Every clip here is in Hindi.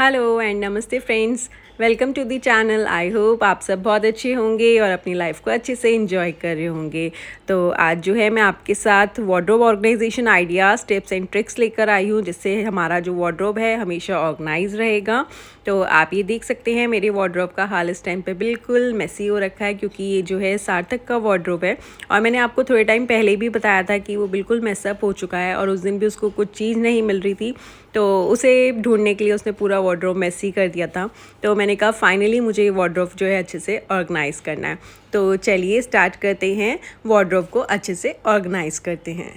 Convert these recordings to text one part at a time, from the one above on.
Hello and namaste friends, welcome to the channel. I hope आप सब बहुत अच्छे होंगे और अपनी लाइफ को अच्छे से एंजॉय कर रहे होंगे। तो आज जो है मैं आपके साथ wardrobe organisation ideas, tips and tricks लेकर आई हूँ, जिससे हमारा जो वार्डरोब है हमेशा ऑर्गेनाइज रहेगा। तो आप ये देख सकते हैं मेरे वार्डरोब का हाल इस टाइम पे बिल्कुल मेसी हो रखा है, क्योंकि ये जो है सार्थक का वार्डरोब है और मैंने आपको थोड़े टाइम पहले भी बताया था कि वो बिल्कुल मेसअप हो चुका है और उस दिन भी उसको कुछ चीज़ नहीं मिल रही थी, तो उसे ढूंढने के लिए उसने पूरा वार्डरोब मेसी कर दिया था। तो मैंने कहा फाइनली मुझे ये वार्डरोब जो है अच्छे से ऑर्गेनाइज़ करना है। तो चलिए स्टार्ट करते हैं, वार्डरोब को अच्छे से ऑर्गेनाइज़ करते हैं।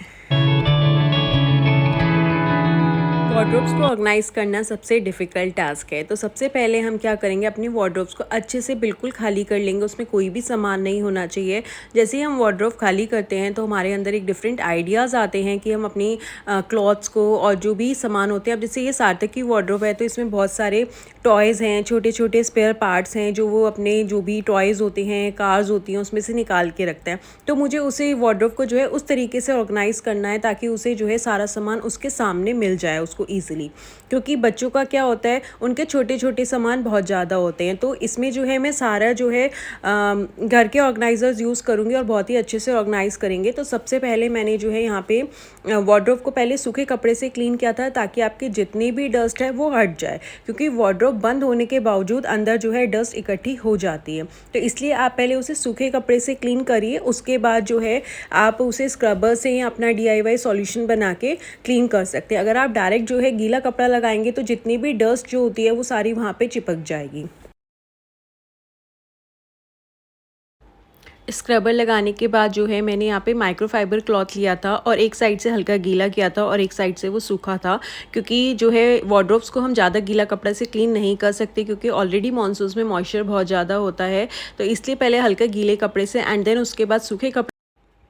वार्डरोब्स को ऑर्गेनाइज़ करना सबसे डिफ़िकल्ट टास्क है। तो सबसे पहले हम क्या करेंगे, अपनी वार्डरोब्स को अच्छे से बिल्कुल खाली कर लेंगे, उसमें कोई भी सामान नहीं होना चाहिए। जैसे ही हम वार्डरोब खाली करते हैं तो हमारे अंदर एक डिफरेंट आइडियाज़ आते हैं कि हम अपनी क्लॉथ्स को और जो भी सामान होते हैं, अब जैसे ये सार्थक की वार्डरोब है तो इसमें बहुत सारे टॉयज़ हैं, छोटे छोटे स्पेयर पार्ट्स हैं जो वो अपने जो भी टॉयज़ होते हैं, कार्स होती हैं, उसमें से निकाल के रखते हैं। तो मुझे उसे वार्डरोब को जो है उस तरीके से ऑर्गेनाइज़ करना है ताकि उसे जो है सारा सामान उसके सामने मिल जाए उसको ईज़िली। क्योंकि बच्चों का क्या होता है, उनके छोटे छोटे सामान बहुत ज़्यादा होते हैं। तो इसमें जो है मैं सारा जो है घर के ऑर्गेनाइज़र्स यूज़ करूँगी और बहुत ही अच्छे से ऑर्गेनाइज़ करेंगे। तो सबसे पहले मैंने जो है यहाँ पे वार्डरोब को पहले सूखे कपड़े से क्लीन किया था ताकि आपकी जितनी भी डस्ट है वो हट जाए, क्योंकि वार्डरोब बंद होने के बावजूद अंदर जो है डस्ट इकट्ठी हो जाती है। तो इसलिए आप पहले उसे सूखे कपड़े से क्लीन करिए, उसके बाद जो है आप उसे स्क्रबर से या अपना DIY सॉल्यूशन बना के क्लीन कर सकते हैं। अगर आप डायरेक्ट जो है गीला कपड़ा लगाएंगे तो जितनी भी डस्ट जो होती है वो सारी वहाँ पे चिपक जाएगी। स्क्रबर लगाने के बाद जो है मैंने यहाँ पे माइक्रोफाइबर क्लॉथ लिया था और एक साइड से हल्का गीला किया था और एक साइड से वो सूखा था, क्योंकि जो है वार्डरोब्स को हम ज़्यादा गीला कपड़ा से क्लीन नहीं कर सकते, क्योंकि ऑलरेडी मॉनसून्स में मॉइस्चर बहुत ज़्यादा होता है। तो इसलिए पहले हल्का गीले कपड़े से एंड देन उसके बाद सूखे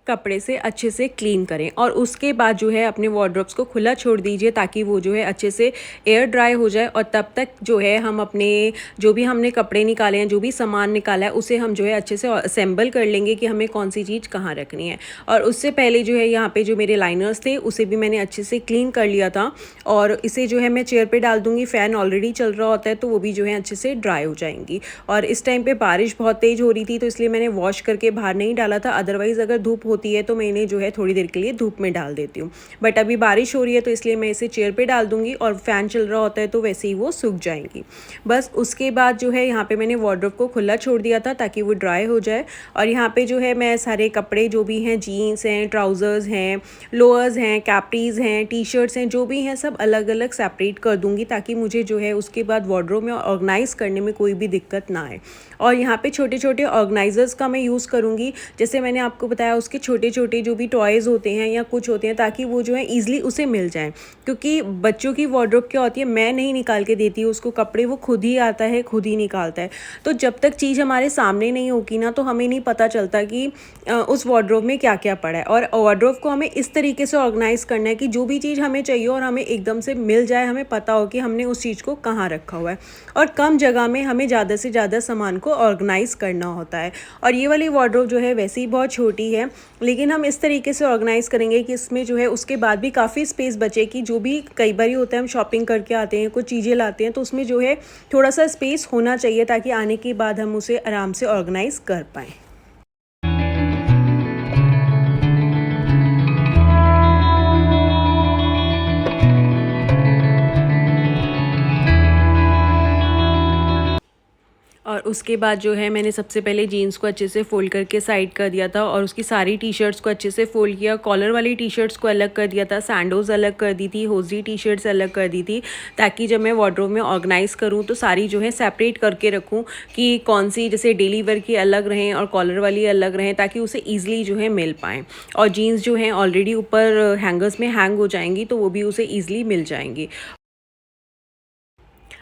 कपड़े से अच्छे से क्लीन करें और उसके बाद जो है अपने वार्डरोब्स को खुला छोड़ दीजिए ताकि वो जो है अच्छे से एयर ड्राई हो जाए। और तब तक जो है हम अपने जो भी हमने कपड़े निकाले हैं, जो भी सामान निकाला है, उसे हम जो है अच्छे से असेंबल कर लेंगे कि हमें कौन सी चीज़ कहाँ रखनी है। और उससे पहले जो है यहाँ पे जो मेरे लाइनर्स थे उसे भी मैंने अच्छे से क्लीन कर लिया था और इसे जो है मैं चेयर पर डाल दूँगी। फ़ैन ऑलरेडी चल रहा होता है तो वो भी जो है अच्छे से ड्राई हो जाएंगी। और इस टाइम पर बारिश बहुत तेज़ हो रही थी तो इसलिए मैंने वॉश करके बाहर नहीं डाला था, अदरवाइज़ अगर धूप होती है तो मैं इन्हें जो है थोड़ी देर के लिए धूप में डाल देती हूँ। बट अभी बारिश हो रही है तो इसलिए मैं इसे चेयर पे डाल दूँगी और फ़ैन चल रहा होता है तो वैसे ही वो सूख जाएंगी। बस उसके बाद जो है यहाँ पे मैंने वार्डरोब को खुला छोड़ दिया था ताकि वो ड्राई हो जाए। और यहाँ पे जो है मैं सारे कपड़े जो भी हैं, जीन्स हैं, ट्राउज़र्स हैं, लोअर्स हैं, कैप्रीज़ हैं, टी शर्ट्स हैं, जो भी हैं सब अलग अलग सेपरेट कर दूँगी ताकि मुझे जो है उसके बाद वार्डरोब में ऑर्गेनाइज़ करने में कोई भी दिक्कत ना आए। और यहाँ पे छोटे छोटे ऑर्गेनाइज़र्स का मैं यूज़ करूँगी, जैसे मैंने आपको बताया उसके छोटे छोटे जो भी टॉयज़ होते हैं या कुछ होते हैं, ताकि वो जो है ईज़िली उसे मिल जाएँ। क्योंकि बच्चों की वार्डरोब क्या होती है, मैं नहीं निकाल के देती हूँ उसको कपड़े, वो खुद ही आता है, खुद ही निकालता है। तो जब तक चीज़ हमारे सामने नहीं होगी ना तो हमें नहीं पता चलता कि उस वार्डरोब में क्या क्या पड़ा है। और वार्डरोब को हमें इस तरीके से ऑर्गेनाइज़ करना है कि जो भी चीज़ हमें चाहिए और हमें एकदम से मिल जाए, हमें पता हो कि हमने उस चीज़ को कहाँ रखा हुआ है। और कम जगह में हमें ज़्यादा से ज़्यादा सामान को ऑर्गेनाइज़ करना होता है। और ये वाली वार्डरोब जो है वैसे ही बहुत छोटी है, लेकिन हम इस तरीके से ऑर्गेनाइज़ करेंगे कि इसमें जो है उसके बाद भी काफ़ी स्पेस बचे, कि जो भी कई बार होता है हम शॉपिंग करके आते हैं, कुछ चीज़ें लाते हैं, तो उसमें जो है थोड़ा सा स्पेस होना चाहिए ताकि आने के बाद हम उसे आराम से ऑर्गेनाइज़ कर पाएँ। और उसके बाद जो है मैंने सबसे पहले जीन्स को अच्छे से फ़ोल्ड करके साइड कर दिया था और उसकी सारी टी शर्ट्स को अच्छे से फ़ोल्ड किया, कॉलर वाली टी शर्ट्स को अलग कर दिया था, सैंडोज़ अलग कर दी थी, होज़ी टी शर्ट्स अलग कर दी थी, ताकि जब मैं वार्डरोब में ऑर्गेनाइज़ करूँ तो सारी जो है सेपरेट करके रखूँ कि कौन सी जैसे डेली वेयर की अलग रहें और कॉलर वाली अलग रहें, ताकि उसे ईज़िली जो है मिल पाएँ। और जीन्स जो हैं ऑलरेडी ऊपर हैंगर्स में हैंग हो जाएंगी तो वो भी उसे ईज़िली मिल जाएंगी।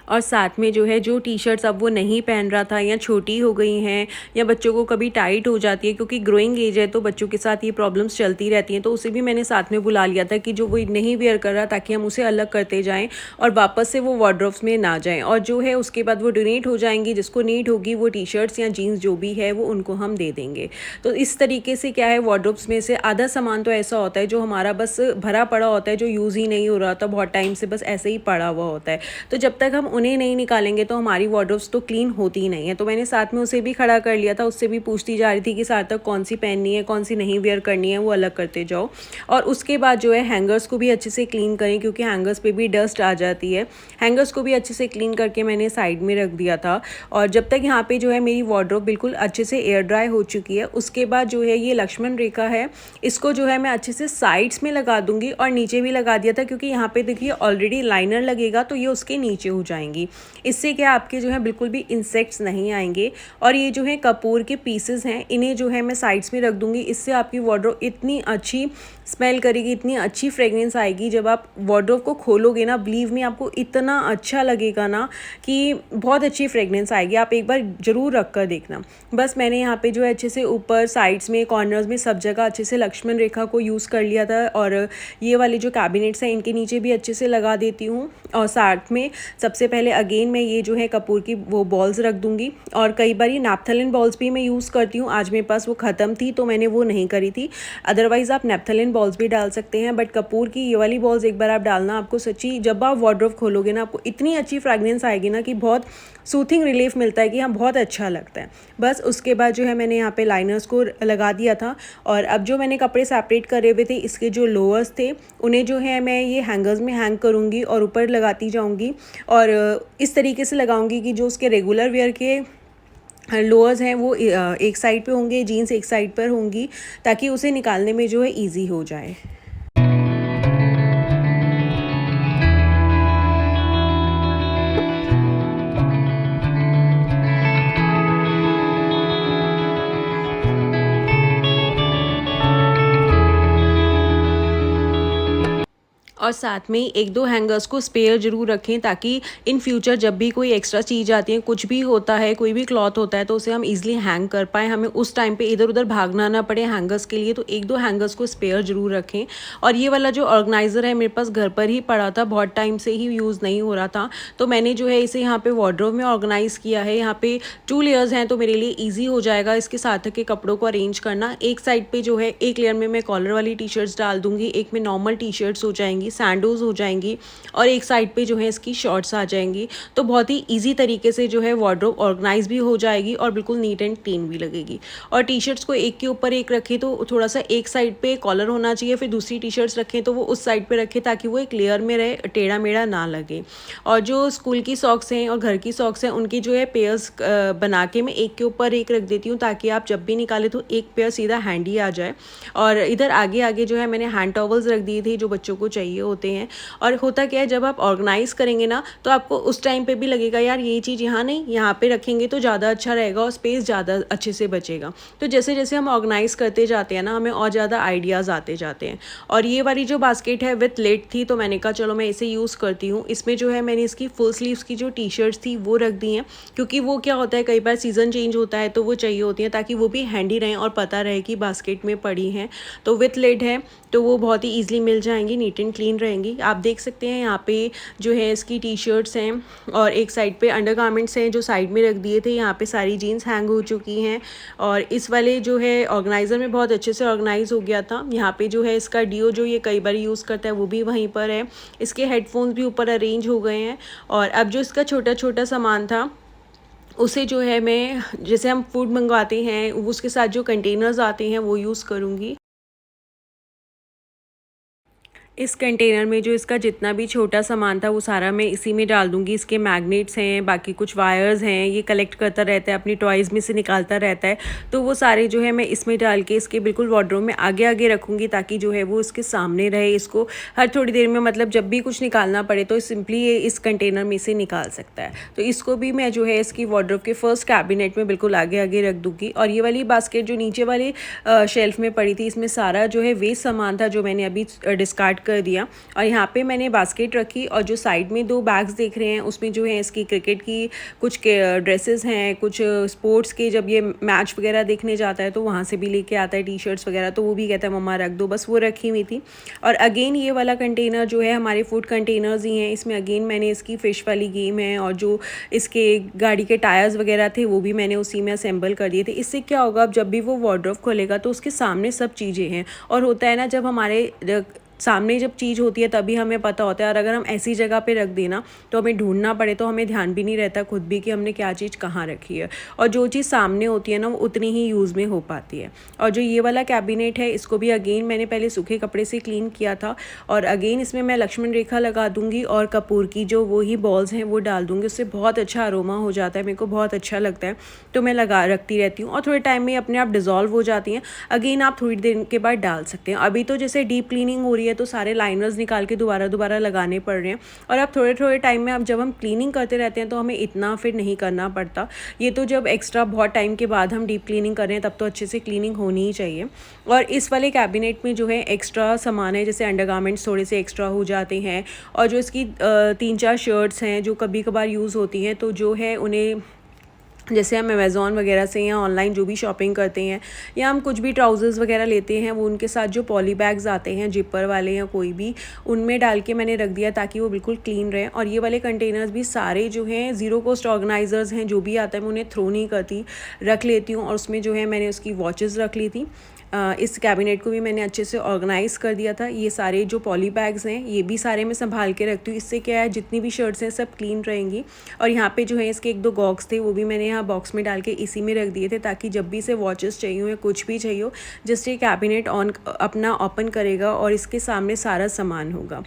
और साथ में जो है जो टी-शर्ट्स अब वो नहीं पहन रहा था या छोटी हो गई हैं या बच्चों को कभी टाइट हो जाती है, क्योंकि ग्रोइंग एज है तो बच्चों के साथ ये प्रॉब्लम्स चलती रहती हैं, तो उसे भी मैंने साथ में बुला लिया था कि जो वो नहीं वेयर कर रहा, ताकि हम उसे अलग करते जाएँ और वापस से वो वार्डरोब्स में ना जाएँ। और जो है उसके बाद वो डोनेट हो जाएंगी, जिसको नीड होगी वो टी-शर्ट्स या जीन्स जो भी है वो उनको हम दे देंगे। तो इस तरीके से क्या है, वार्डरोब्स में से आधा सामान तो ऐसा होता है जो हमारा बस भरा पड़ा होता है, जो यूज़ ही नहीं हो रहा था बहुत टाइम से, बस ऐसे ही पड़ा हुआ होता है। तो जब तक हम उन्हें नहीं निकालेंगे तो हमारी वार्डरोब्स तो क्लीन होती ही नहीं है। तो मैंने साथ में उसे भी खड़ा कर लिया था, उससे भी पूछती जा रही थी कि सार्थक कौन सी पहननी है, कौन सी नहीं वेयर करनी है, वो अलग करते जाओ। और उसके बाद जो है हैंगर्स को भी अच्छे से क्लीन करें, क्योंकि हैंगर्स पे भी डस्ट आ जाती है। हैंगर्स को भी अच्छे से क्लीन करके मैंने साइड में रख दिया था। और जब तक यहाँ पे जो है मेरी वार्डरोब बिल्कुल अच्छे से एयर ड्राई हो चुकी है, उसके बाद जो है ये लक्ष्मण रेखा है, इसको जो है मैं अच्छे से साइड्स में लगा दूंगी और नीचे भी लगा दिया था, क्योंकि यहाँ पे देखिए ऑलरेडी लाइनर लगेगा तो ये उसके नीचे हो जाएंगी। इससे क्या आपके जो है बिल्कुल भी इंसेक्ट्स नहीं आएंगे। और ये जो है कपूर के पीसेस हैं, इन्हें जो है मैं साइड्स में रख दूंगी। इससे आपकी वार्डरोब इतनी अच्छी स्मेल करेगी, इतनी अच्छी फ्रेगनेंस आएगी। जब आप वार्डरोब को खोलोगे ना, बिलीव मी, आपको इतना अच्छा लगेगा ना कि बहुत अच्छी फ्रेगनेंस आएगी। आप एक बार ज़रूर रख कर देखना। बस मैंने यहाँ पे जो है अच्छे से ऊपर, साइड्स में, कॉर्नर्स में, सब जगह अच्छे से लक्ष्मण रेखा को यूज़ कर लिया था। और ये वाले जो कैबिनेट्स हैं इनके नीचे भी अच्छे से लगा देती हूँ। और साथ में सबसे पहले अगेन मैं ये जो है कपूर की वो बॉल्स रख दूँगी। और कई बार ये नैप्थलिन बॉल्स भी मैं यूज़ करती हूँ। आज मेरे पास वो ख़त्म थी तो मैंने वो नहीं करी थी, अदरवाइज़ आप नैप्थलिन बॉल्स भी डाल सकते हैं। बट कपूर की ये वाली बॉल्स एक बार आप डालना, आपको सच्ची जब आप वार्डरोब खोलोगे ना, आपको इतनी अच्छी फ्रेगनेंस आएगी ना कि बहुत सूथिंग रिलीफ मिलता है कि हाँ बहुत अच्छा लगता है। बस उसके बाद जो है मैंने यहाँ पे लाइनर्स को लगा दिया था। और अब जो मैंने कपड़े सेपरेट करे हुए थे, इसके जो लोअर्स थे उन्हें जो है मैं ये हैंगर्स में हैंग करूँगी और ऊपर लगाती जाऊँगी। और इस तरीके से लगाऊँगी कि जो उसके रेगुलर वेयर के लोअर्स हैं वो एक साइड पे होंगे, जीन्स एक साइड पर होंगी, ताकि उसे निकालने में जो है ईजी हो जाए। और साथ में एक दो हैंगर्स को स्पेयर ज़रूर रखें, ताकि इन फ्यूचर जब भी कोई एक्स्ट्रा चीज़ आती है, कुछ भी होता है, कोई भी क्लॉथ होता है, तो उसे हम इजीली हैंग कर पाएँ, हमें उस टाइम पे इधर उधर भागना ना पड़े हैंगर्स के लिए। तो एक दो हैंगर्स को स्पेयर ज़रूर रखें। और ये वाला जो ऑर्गेनाइज़र है मेरे पास घर पर ही पड़ा था, बहुत टाइम से ही यूज़ नहीं हो रहा था, तो मैंने जो है इसे यहाँ पे वार्डरोब में ऑर्गेनाइज़ किया है। यहाँ पे 2 लेयर्स हैं तो मेरे लिए ईजी हो जाएगा इसके साथ के कपड़ों को अरेंज करना। एक साइड पे जो है एक लेयर में मैं कॉलर वाली टी शर्ट्स डाल दूँगी, एक में नॉर्मल टी शर्ट्स हो जाएंगी, सैंडोज हो जाएंगी, और एक साइड पे जो है इसकी शॉर्ट्स आ जाएंगी। तो बहुत ही इजी तरीके से जो है वार्डरोब ऑर्गेनाइज भी हो जाएगी और बिल्कुल नीट एंड क्लीन भी लगेगी। और टी शर्ट्स को एक के ऊपर एक रखें तो थोड़ा सा एक साइड पे कॉलर होना चाहिए, फिर दूसरी टी शर्ट्स रखें तो वो उस साइड पे रखें, ताकि वो एक लेयर में रहे, टेढ़ा मेढ़ा ना लगे। और जो स्कूल की सॉक्स हैं और घर की सॉक्स हैं, उनकी जो है पेयर्स बना के मैं एक के ऊपर एक रख देती हूँ, ताकि आप जब भी निकालें तो एक पेयर सीधा हैंडी आ जाए। और इधर आगे आगे जो है मैंने हैंड टॉवल्स रख दिए थे जो बच्चों को चाहिए होते हैं। और होता क्या है, जब आप ऑर्गेनाइज करेंगे ना, तो आपको उस टाइम पे भी लगेगा यार ये चीज़ यहाँ नहीं, यहाँ पे रखेंगे तो ज़्यादा अच्छा रहेगा और स्पेस ज़्यादा अच्छे से बचेगा। तो जैसे जैसे हम ऑर्गेनाइज करते जाते हैं ना, हमें और ज़्यादा आइडियाज़ आते जाते हैं। और ये वाली जो बास्केट है विथ लेट थी, तो मैंने कहा चलो मैं इसे यूज़ करती हूँ। इसमें जो है मैंने इसकी फुल स्लीव्स की जो टी शर्ट्स थी वो रख दी हैं, क्योंकि वो क्या होता है, कई बार सीज़न चेंज होता है तो वो चाहिए होती हैं, ताकि वो भी हैंडी रहें और पता रहे कि बास्केट में पड़ी हैं। तो विथ लेट है तो वो बहुत ही ईजिली मिल जाएंगी, नीट एंड क्लीन रहेंगी। आप देख सकते हैं यहाँ पे जो है इसकी टी शर्ट्स हैं और एक साइड पे अंडरगारमेंट्स हैं जो साइड में रख दिए थे। यहाँ पे सारी जीन्स हैंग हो चुकी हैं। और इस वाले जो है ऑर्गेनाइज़र में बहुत अच्छे से ऑर्गेनाइज हो गया था। यहाँ पे जो है इसका डीओ जो ये कई बार यूज़ करता है वो भी वहीं पर है। इसके हेडफोन्स भी ऊपर अरेंज हो गए हैं। और अब जो इसका छोटा छोटा सामान था उसे जो है मैं, जैसे हम फूड मंगवाते हैं उसके साथ जो कंटेनर्स आते हैं वो यूज़ करूँगी। इस कंटेनर में जो इसका जितना भी छोटा सामान था वो सारा मैं इसी में डाल दूंगी। इसके मैग्नेट्स हैं, बाकी कुछ वायर्स हैं, ये कलेक्ट करता रहता है, अपनी टॉयज़ में से निकालता रहता है, तो वो सारे जो है मैं इसमें डाल के इसके बिल्कुल वार्डरोब में आगे आगे रखूँगी, ताकि जो है वो इसके सामने रहे। इसको हर थोड़ी देर में, मतलब जब भी कुछ निकालना पड़े तो सिंपली ये इस कंटेनर में से निकाल सकता है। तो इसको भी मैं जो है इसकी वार्डरोब के फर्स्ट कैबिनेट में बिल्कुल आगे आगे रख दूँगी। और ये वाली बास्केट जो नीचे वाले शेल्फ में पड़ी थी, इसमें सारा जो है वेस्ट सामान था जो मैंने अभी डिस्कार्ड कर दिया। और यहाँ पे मैंने बास्केट रखी, और जो साइड में 2 बैग्स देख रहे हैं उसमें जो है इसकी क्रिकेट की कुछ ड्रेसेस हैं, कुछ स्पोर्ट्स के, जब ये मैच वगैरह देखने जाता है तो वहाँ से भी लेके आता है टी शर्ट्स वगैरह, तो वो भी कहता है मम्मा रख दो, बस वो रखी हुई थी। और अगेन ये वाला कंटेनर जो है हमारे फूड कंटेनर्स ही हैं। इसमें अगेन मैंने इसकी फ़िश वाली गेम है, और जो इसके गाड़ी के टायर्स वगैरह थे वो भी मैंने उसी में असेंबल कर दिए थे। इससे क्या होगा, अब जब भी वो वार्डरोब खोलेगा तो उसके सामने सब चीज़ें हैं। और होता है ना, जब हमारे सामने जब चीज़ होती है तभी हमें पता होता है, और अगर हम ऐसी जगह पे रख देना तो हमें ढूंढना पड़े तो हमें ध्यान भी नहीं रहता खुद भी कि हमने क्या चीज़ कहाँ रखी है। और जो चीज़ सामने होती है ना वो उतनी ही यूज़ में हो पाती है। और जो ये वाला कैबिनेट है इसको भी अगेन मैंने पहले सूखे कपड़े से क्लीन किया था, और अगेन इसमें मैं लक्ष्मण रेखा लगा दूंगी और कपूर की जो वही बॉल्स हैं वो डाल दूंगी। उससे बहुत अच्छा अरोमा हो जाता है, मेरे को बहुत अच्छा लगता है, तो मैं लगा रखती रहती हूँ और थोड़े टाइम में अपने आप डिज़ोल्व हो जाती हैं। अगेन आप थोड़ी देर के बाद डाल सकते हैं। अभी तो जैसे डीप क्लीनिंग हो रही है तो सारे लाइनर्स निकाल के दोबारा लगाने पड़ रहे हैं, और अब थोड़े थोड़े टाइम में अब जब हम क्लीनिंग करते रहते हैं तो हमें इतना फिर नहीं करना पड़ता। ये तो जब एक्स्ट्रा बहुत टाइम के बाद हम डीप क्लीनिंग कर रहे हैं तब तो अच्छे से क्लीनिंग होनी ही चाहिए। और इस वाले कैबिनेट में जो है एक्स्ट्रा सामान है, जैसे अंडरगारमेंट्स थोड़े से एक्स्ट्रा हो जाते हैं, और जो इसकी 3-4 शर्ट्स हैं जो कभी कभार यूज़ होती हैं, तो जो है उन्हें जैसे हम अमेज़ॉन वगैरह से या ऑनलाइन जो भी शॉपिंग करते हैं या हम कुछ भी ट्राउज़र्स वगैरह लेते हैं, वो उनके साथ जो पॉली बैग्स आते हैं जिपर वाले या कोई भी, उनमें डाल के मैंने रख दिया ताकि वो बिल्कुल क्लीन रहें। और ये वाले कंटेनर्स भी सारे जो हैं ज़ीरो कॉस्ट ऑर्गेनाइज़र्स हैं, जो भी आता है मैं उन्हें थ्रो नहीं करती, रख लेती हूँ। और उसमें जो है मैंने उसकी वॉचेस रख ली थी। इस कैबिनेट को भी मैंने अच्छे से ऑर्गेनाइज़ कर दिया था। ये सारे जो पॉली बैग्स हैं ये भी सारे मैं संभाल के रखती हूँ, इससे क्या है जितनी भी शर्ट्स हैं सब क्लीन रहेंगी। और यहाँ पे जो है इसके 1-2 गॉक्स थे वो भी मैंने यहाँ बॉक्स में डाल के इसी में रख दिए थे, ताकि जब भी इसे वॉचेस चाहिए हो या कुछ भी चाहिए हो, जस्ट ये कैबिनेट ऑन अपना ओपन करेगा और इसके सामने सारा सामान होगा।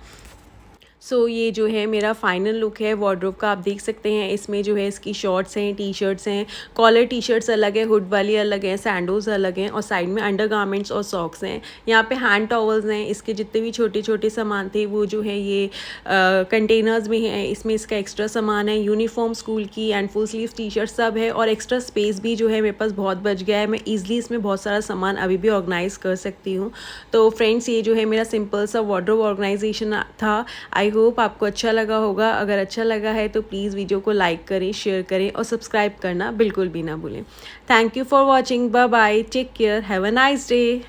सो ये जो है मेरा फाइनल लुक है वार्डरोब का, आप देख सकते हैं। इसमें जो है इसकी शॉर्ट्स हैं, टी शर्ट्स हैं, कॉलर टी शर्ट्स अलग है, हुड वाली अलग है, सैंडोज अलग हैं, और साइड में अंडरगारमेंट्स और सॉक्स हैं। यहाँ पे हैंड टॉवल्स हैं, इसके जितने भी छोटे छोटे सामान थे वो जो है ये कंटेनर्स में हैं। इसमें इसका एक्स्ट्रा सामान है, यूनिफॉर्म स्कूल की and full sleeve T shirt सब है, और एक्स्ट्रा स्पेस भी जो है मेरे पास बहुत बच गया है। मैं ईजिली इसमें बहुत सारा सामान अभी भी ऑर्गेनाइज़ कर सकती हूँ। तो फ्रेंड्स ये जो है मेरा सिंपल सा वार्डरोब ऑर्गेनाइजेशन था। आई होप आपको अच्छा लगा होगा। अगर अच्छा लगा है तो प्लीज़ वीडियो को लाइक करें, शेयर करें और सब्सक्राइब करना बिल्कुल भी ना भूलें। Thank you for watching. Bye bye, take care, have a nice day.